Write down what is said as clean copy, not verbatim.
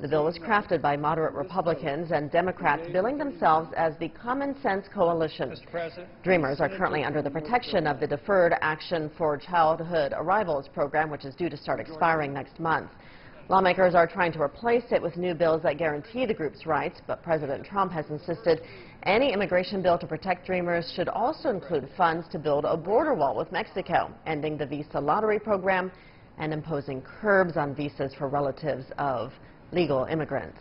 The bill was crafted by moderate Republicans and Democrats billing themselves as the Common Sense Coalition. Dreamers are currently under the protection of the Deferred Action for Childhood Arrivals program, which is due to start expiring next month. Lawmakers are trying to replace it with new bills that guarantee the group's rights, but President Trump has insisted any immigration bill to protect Dreamers should also include funds to build a border wall with Mexico, ending the visa lottery program, and imposing curbs on visas for relatives of legal immigrants.